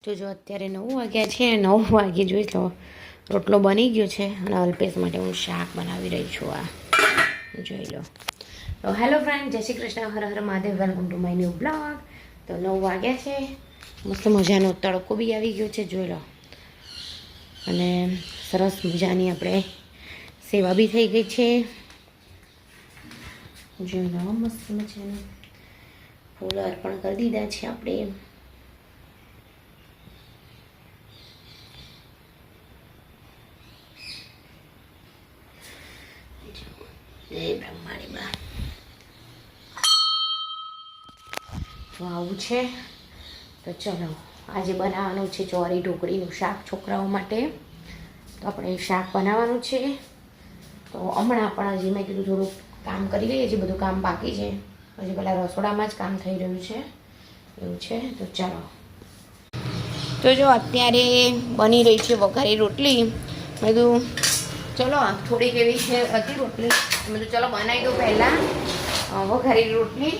તો જો અત્યારે 9 વાગ્યા છે. 9 વાગે જોઈ લો રોટલો બની ગયો છે અને અલ્પેશ માટે હું શાક બનાવી રહી છું. આ જોઈ લો. તો હેલો ફ્રેન્ડ, જય શ્રી કૃષ્ણ, હર હર Mahadev, welcome to my new blog. તો 9 વાગ્યા છે, મસ્ત મજાનો તડકો બી આવી ગયો છે, જોઈ લો. અને સરસ મજાની આપણે સેવા બી થઈ ગઈ છે, જોઈ લો. મસ્ત મજાનું ફૂલ અર્પણ કરી દીધા છે આપણે. બ્રહ્માણીમાં તો આવું છે. તો ચલો, આજે બનાવવાનું છે ચોરી ઢોકળીનું શાક છોકરાઓ માટે. તો આપણે શાક બનાવવાનું છે. તો હમણાં પણ હજી મેં કીધું થોડુંક કામ કરી લઈએ, હજી બધું કામ બાકી છે. હજી પહેલાં રસોડામાં જ કામ થઈ રહ્યું છે, એવું છે. તો ચાલો. તો જો અત્યારે બની રહી છે વઘારી રોટલી. મેં કીધું ચલો થોડીક એવી છે હતી રોટલી, મેં કીધું ચલો બનાવી દઉં પહેલાં વઘારી રોટલી.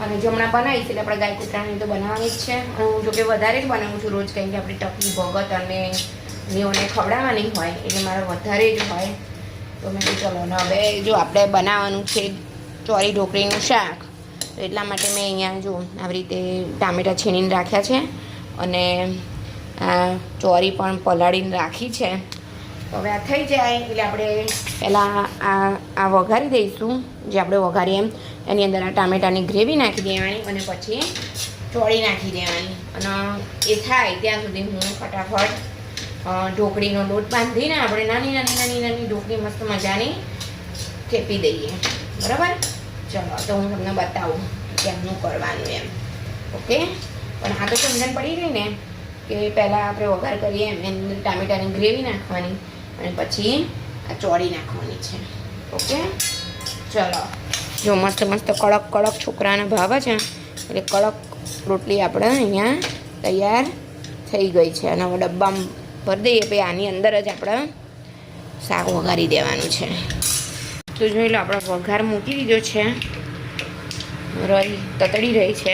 અને જો હમણાં બનાવીશ એટલે આપણે ગાય કૂતરાની તો બનાવવાની જ છે. હું જોકે વધારે જ બનાવું છું રોજ, કારણ કે આપણી ટકી ભગત અને નીઓને ખવડાવવાની હોય એટલે મારે વધારે જ હોય. તો મેં કીધું ચલો ને હવે જો આપણે બનાવવાનું છે ચોરી ઢોકળીનું શાક. તો એટલા માટે મેં અહીંયા જો આવી રીતે ટામેટાં છીણીને રાખ્યા છે અને આ ચોરી પણ પલાળીને રાખી છે. તો હવે આ થઈ જાય એટલે આપણે પહેલાં આ વઘારી દઈશું. જે આપણે વઘારીએ એની અંદર આ ટામેટાની ગ્રેવી નાખી દેવાની અને પછી ચોળી નાખી દેવાની. અને એ થાય ત્યાં સુધી હું ફટાફટ ઢોકળીનો લોટ બાંધીને આપણે નાની નાની નાની નાની ઢોકળી મસ્ત મજાની થેપી દઈએ, બરાબર. ચલો, તો હું તમને બતાવું કેમનું કરવાનું એમ. ઓકે, પણ આ તો સમજણ પડી ગઈ ને કે પહેલાં આપણે વઘાર કરીએ એમ એની અંદર ટામેટાની ગ્રેવી નાખવાની અને પછી આ ચોળી નાખવાની છે. ઓકે, ચલો. જો મસ્ત મસ્ત કડક કડક છોકરાને ભાવે છે એટલે કડક રોટલી આપણે અહીંયા તૈયાર થઈ ગઈ છે. અને હવે ડબ્બામાં ભરી દઈએ. પછી આની અંદર જ આપણે શાક વઘારી દેવાનું છે. તો જોઈ લો, આપણે વઘાર મૂકી દીધો છે, રહી તતડી રહી છે.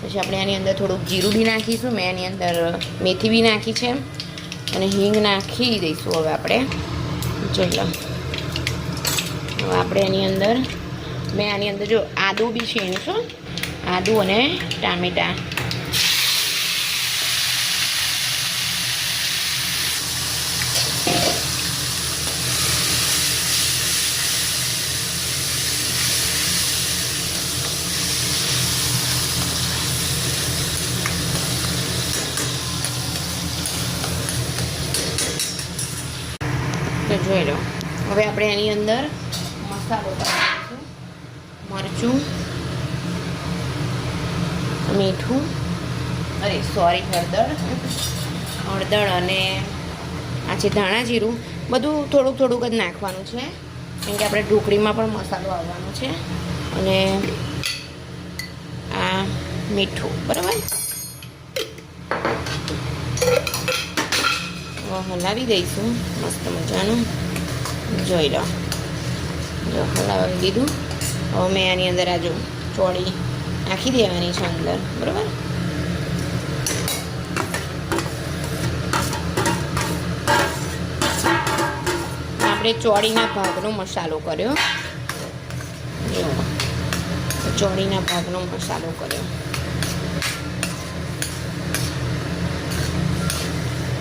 પછી આપણે આની અંદર થોડુંક જીરું બી નાખીશું. મેં એની અંદર મેથી બી નાખી છે અને હિંગ નાખી દઈશું. હવે આપણે જોઈ લો, હવે આપણે એની અંદર મેં આની અંદર જો આદું બી છીણીશું, આદું અને ટામેટાં. તો જોઈ લો, હવે આપણે એની અંદર મસાલો નાખીશું. મરચું, મીઠું, હળદર અને આ છે ધાણા જીરું. બધું થોડુંક થોડુંક જ નાખવાનું છે, કેમ કે આપણે ઢોકળીમાં પણ મસાલો આવવાનો છે. અને આ મીઠું, બરાબર. હલાવી દઈશું મસ્ત મજાનું. જોઈ લો, જો હલાવી દીધું. હવે મેં આની અંદર આ જો ચોળી નાખી દેવાની છે અંદર, બરાબર. આપણે ચોળીના ભાગનો મસાલો કર્યો, ચોળીના ભાગનો મસાલો કર્યો.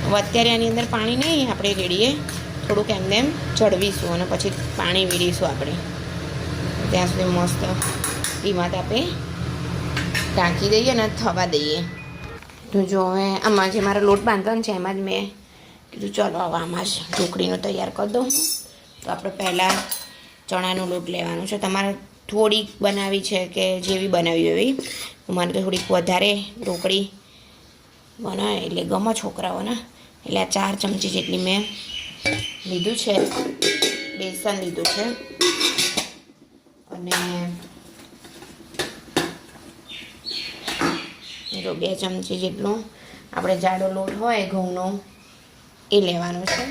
હવે અત્યારે આની અંદર પાણી નહીં આપણે રેડીએ, થોડુંક એમને એમ ચડવીશું અને પછી પાણી વેડીશું આપણે. ત્યાં સુધી મસ્ત ધીમા તાપે ઢાંકી દઈએ અને થવા દઈએ. તો જો હવે આમાં જે મારો લોટ બાંધવાનો છે એમાં જ મેં કીધું ચલો હવે આમાં જ ઢોકળીનું તૈયાર કરી દઉં. તો આપણે પહેલાં ચણાનો લોટ લેવાનો છે. તમારે થોડીક બનાવી છે કે જેવી બનાવી એવી. મારે તો થોડીક વધારે ઢોકળી બનાવે એટલે ગમે છોકરાઓને, એટલે આ 4 ચમચી જેટલી મેં લીધું છે, બેસન લીધું છે. અને જો 2 ચમચી જેટલો આપણે જાડો લોટ હોય ઘઉંનો એ લેવાનો છે.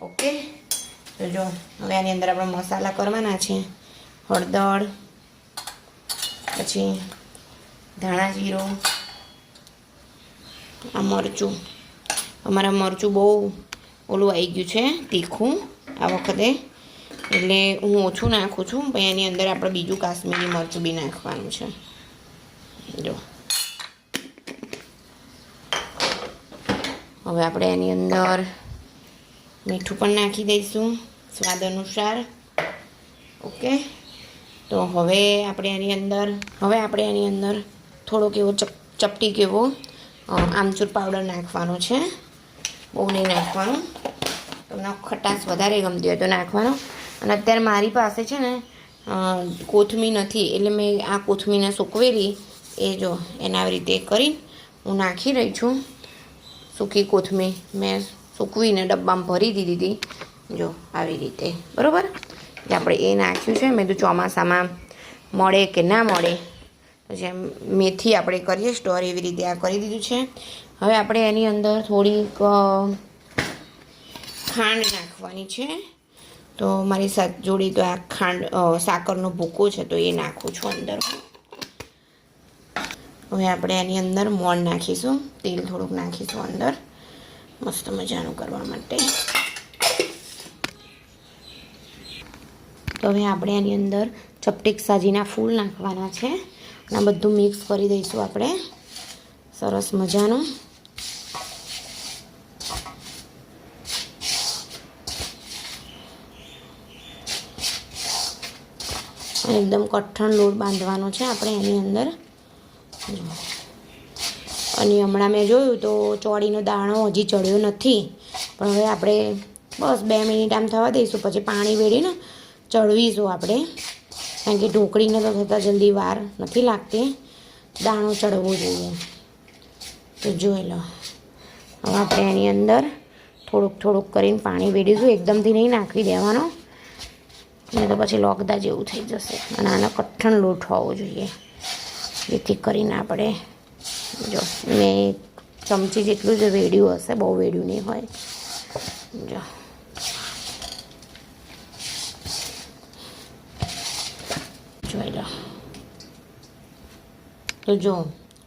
ઓકે, તો જો હવે આની અંદર આપણે મસાલા કરવાના છે. હળદર, પછી ધાણા જીરું, આ મરચું, અમારા મરચું બહુ ઓલું આવી ગયું છે તીખું આ વખતે, એટલે હું ઓછું નાખું છું. પણ એની અંદર આપણે બીજું કાશ્મીરી મરચું બી નાખવાનું છે. જો હવે આપણે એની અંદર મીઠું પણ નાખી દઈશું સ્વાદ અનુસાર. ઓકે, તો હવે આપણે એની અંદર થોડોક એવો ચપટી કેવો આમચૂર પાવડર નાખવાનો છે. બહુ નહીં નાખવાનું, તમને ખટાશ વધારે ગમતી હોય તો નાખવાનો. અને અત્યારે મારી પાસે છે ને કોથમીર નથી, એટલે મેં આ કોથમીરને સૂકવેલી એ જો એના આવી રીતે કરી હું નાખી રહી છું. સૂકી કોથમીર મેં સૂકવીને ડબ્બામાં ભરી દીધી હતી, જો આવી રીતે, બરાબર. એટલે આપણે એ નાખ્યું છે. મેં તો ચોમાસામાં મળે કે ના મળે, જેમ મેથી આપણે કરીએ સ્ટોર એવી રીતે આ કરી દીધું છે. હવે આપણે એની અંદર થોડીક ખાંડ નાખવાની છે. તો મારી સાથે જોડી તો આ ખાંડ સાકરનો ભૂકો છે તો એ નાખું છું અંદર. હવે આપણે એની અંદર મોણ નાખીશું, તેલ થોડુંક નાખીશું અંદર મસ્ત મજાનું કરવા માટે. તો હવે આપણે એની અંદર ચપટીક સાજીના ફૂલ નાખવાના છે અને આ બધું મિક્સ કરી દઈશું આપણે સરસ મજાનું. એકદમ કઠણ લોટ બાંધવાનો છે આપણે એની અંદર. અને હમણાં મેં જોયું તો ચોળીનો દાણો હજી ચડ્યો નથી, પણ હવે આપણે બસ 2 મિનિટ આમ થવા દઈશું, પછી પાણી વેળીને ચડવીશું આપણે, કારણ કે ઢોકળીને તો થતાં જલ્દી વાર નથી લાગતી, દાણો ચડવો જોઈએ. તો જોઈ લો, હવે આપણે એની અંદર થોડુંક કરીને પાણી વેળીશું. એકદમથી નહીં નાખી દેવાનો, નહીં તો પછી લોગદા જેવું થઈ જશે. અને આનો કઠણ લોટ હોવો જોઈએ. જેથી કરીને આપણે જો મેં ચમચી જેટલું જ વેડ્યું હશે, બહુ વેડ્યું નહીં હોય. જો જોઈ લો, તો જો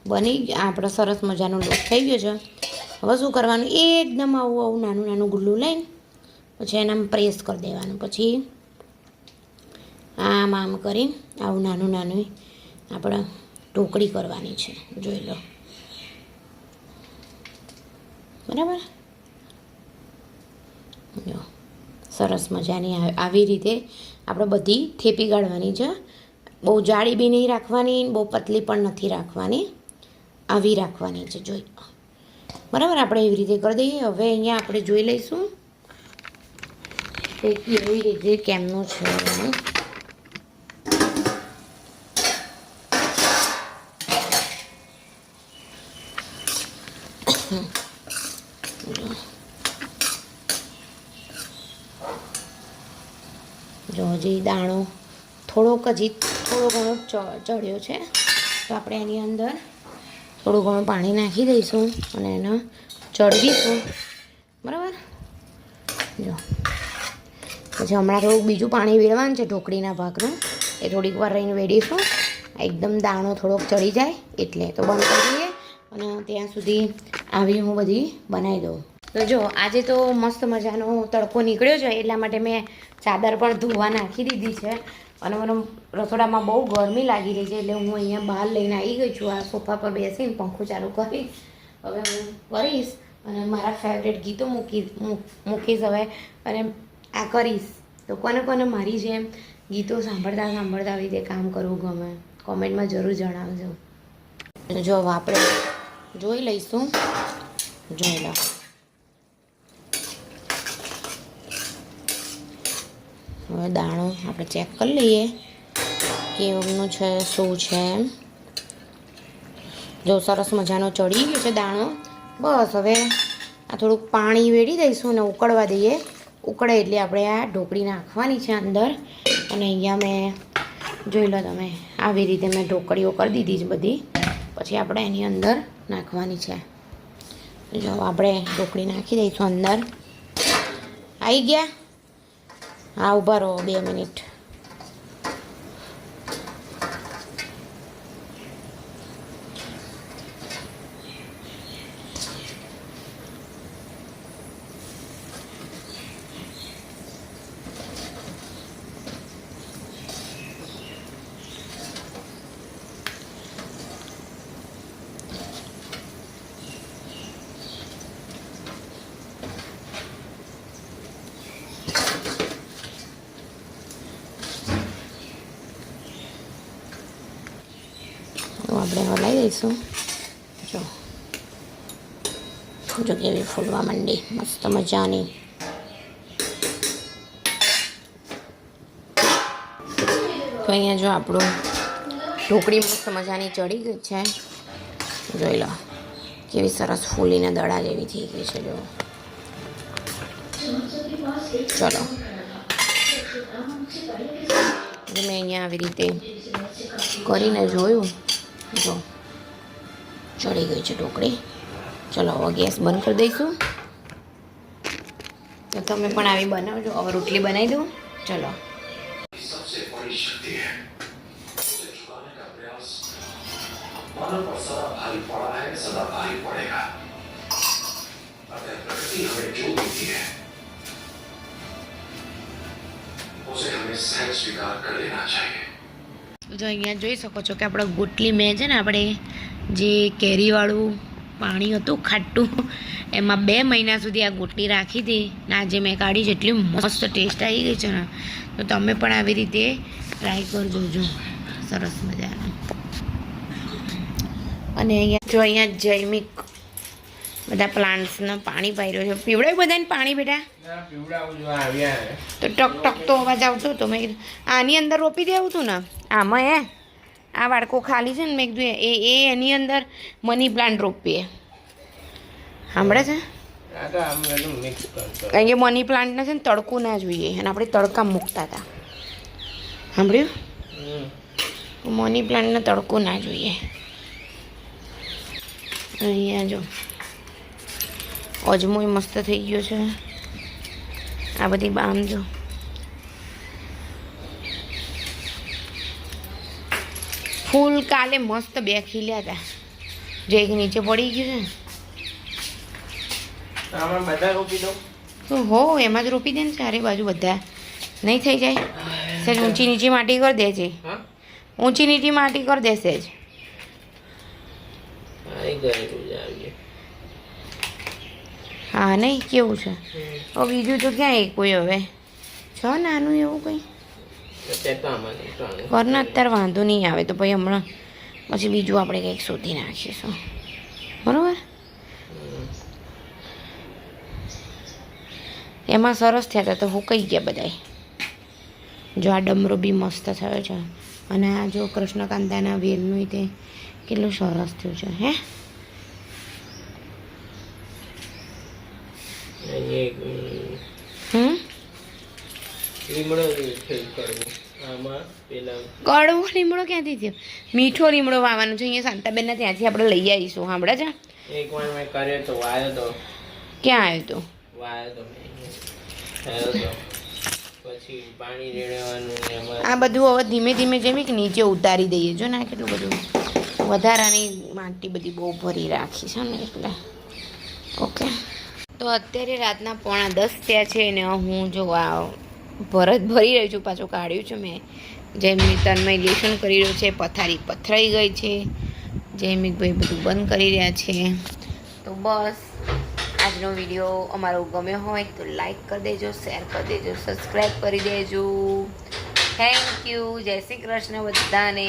બની આપણો સરસ મજાનો લોટ થઈ ગયો છે. હવે શું કરવાનું, એકદમ આવું નાનું ગુલ્લું લઈને પછી એનામાં પ્રેસ કરી દેવાનું. પછી આમ કરીને આવું નાનું આપણે ઢોકળી કરવાની છે. જોઈ લો, બરાબર. જો સરસ મજાની આવી રીતે આપણે બધી થેપી કાઢવાની છે. બહુ જાડી બી નહીં રાખવાની, બહુ પતલી પણ નથી રાખવાની, આવી રાખવાની છે. જોઈ લો, બરાબર. આપણે એવી રીતે કરી દઈએ. હવે અહીંયા આપણે જોઈ લઈશું કે કેવી રીતે કેમનું છે. જો હજી દાણો થોડો ઘણો ચડ્યો છે, તો આપણે એની અંદર થોડું ઘણું પાણી નાખી દઈશું અને એને ચડવીશું, બરાબર. જો પછી હમણાં થોડુંક બીજું પાણી વેડવાનું છે ઢોકળીના ભાગનું, એ થોડીક વાર રહીને વેડીશું. એકદમ દાણો થોડોક ચડી જાય એટલે તો બંધ કરી દઈએ, અને ત્યાં સુધી આવી હું બધી બનાવી દઉં. તો જો આજે તો મસ્ત મજાનો તડકો નીકળ્યો છે, એટલા માટે મેં ચાદર પણ ધોવા નાખી દીધી છે. અને મને રસોડામાં બહુ ગરમી લાગી રહી છે, એટલે હું અહીંયા બહાર લઈને આવી ગઈ છું. આ સોફા પર બેસીને પંખો ચાલુ કરી હવે હું કરીશ અને મારા ફેવરેટ ગીતો મૂકીશ હવે, અને આ કરીશ. તો કોને મારી જેમ ગીતો સાંભળતા આવી રીતે કામ કરવું ગમે, કોમેન્ટમાં જરૂર જણાવજો. જો આપણે જોઈ લઈશું, જોઈ લો. હવે દાણો આપણે ચેક કરી લઈએ કેવનું છે, શું છે. જો સરસ મજાનો ચડી ગયો છે દાણો. બસ હવે આ થોડુંક પાણી વેડી દઈશું અને ઉકળવા દઈએ. ઉકળે એટલે આપણે આ ઢોકળી નાખવાની છે અંદર. અને અહીંયા મેં જોઈ લો તમે, આવી રીતે મેં ઢોકળીઓ કરી દીધી છે બધી. પછી આપણે એની અંદર નાખવાની છે. જો આપણે ઢોકળી નાખી દઈશું અંદર. આવી ગયા? હા, ઊભા રહો 2 મિનિટ. આપણે હલાવી દઈશું. જો કેવી ફૂલવા માંડી મસ્ત મજાની. તો અહીંયા જો આપણું ઢોકળી મસ્ત મજાની ચડી ગઈ છે. જોઈ લો કેવી સરસ ફૂલીને દડા જેવી થઈ ગઈ છે. જો ચલો મેં અહીંયા આવી રીતે કરીને જોયું. જો ચડી ગઈ છે ઢોકળી. ચલો હવે ગેસ બંધ કરી દઈશું. તો તમે પણ આવી બનાવજો. હવે રોટલી બનાવી દઉં. ચલો मानव पर सदा भारी पड़ा है, सदा भारी पड़ेगा। अतः प्रकृति हमें जो देती है उसे हमें सहज स्वीकार कर लेना चाहिए. જો અહીંયા જોઈ શકો છો કે આપણે ગોટલી મેં છે ને આપણે જે કેરીવાળું પાણી હતું ખાટું એમાં 2 મહિના સુધી આ ગોટલી રાખી હતી ને આજે મેં કાઢી. જેટલી મસ્ત ટેસ્ટ આવી ગઈ છે ને, તો તમે પણ આવી રીતે ટ્રાય કરજો. જો સરસ મજાનું. અને અહીંયા જો અહીંયા જૈમિક બધા પ્લાન્ટ્સને પાણી પાઈ રહ્યો છે. પીવડાવ્યું બધાને પાણી બેટા? તો ટક ટક તો અવાજ આવતો હતો. મેં કીધું આની અંદર રોપી દેવું હતું ને આમાં. આ વાડકો ખાલી છે ને, મેં કીધું એની અંદર મની પ્લાન્ટ રોપીએ. સાંભળે છે? કારણ કે મની પ્લાન્ટને છે ને તડકું ના જોઈએ અને આપણે તડકા મૂકતા હતા. સાંભળ્યું? મની પ્લાન્ટને તડકું ના જોઈએ. અહીંયા જો અજમોય મસ્ત થઈ ગયો છે. આ બધી બામ જો ફૂલ કાલે મસ્ત 2 ખીલ્યા હતા. જે એક નીચે પડી ગયું છે. હો એમાં જ રોપી દે ને ચારે બાજુ બધા. નહીં થઈ જાય સહેજ ઊંચી નીચી માટી કરી દેજે. ઊંચી નીચી માટી કરી દેશે જ. હા નહીં કેવું છે હવે બીજું તો ક્યાં એક કોઈ હવે છો નાનું એવું કંઈ ઘરના અત્યારે વાંધો નહીં આવે. તો પછી હમણાં પછી બીજું આપણે કંઈક શોધી નાખીશું. બરાબર? એમાં સરસ થયા હતા તો હુકાઈ ગયા બધાય. જો આ ડમરો બી મસ્ત થયો છે. અને આ જો કૃષ્ણકાંતાના વેલનું તે કેટલું સરસ થયું છે. હે કડવો લીમડો ક્યાંથી થયો? મીઠો લીમડો વાવવાનો છે. અહીંયા શાંતાબેનને ત્યાંથી આપણે લઈ આવીશું. સાંભળે છે? ક્યાં આવ્યો તો? આ બધું હવે ધીમે ધીમે જેમ કે નીચે ઉતારી દઈએ. જો ને કેટલું બધું વધારાની માટી બધી બહુ ભરી રાખી છે ને એટલે. ઓકે તો અત્યારે રાતના 9:45 થયા છે ને હું જો આ ભરત ભરી રહી છું. પાછું કાઢ્યું છે મેં. જૈમિક તન્મય લેસન કરી રહ્યો છે. પથારી પથરાઈ ગઈ છે. જૈમિકભાઈ બધું બંધ કરી રહ્યા છે. તો બસ આજનો વિડીયો અમારો ગમ્યો હોય તો લાઈક કરી દેજો, શેર કરી દેજો, સબસ્ક્રાઈબ કરી દેજો. Thank you. જય શ્રી કૃષ્ણ બધાને.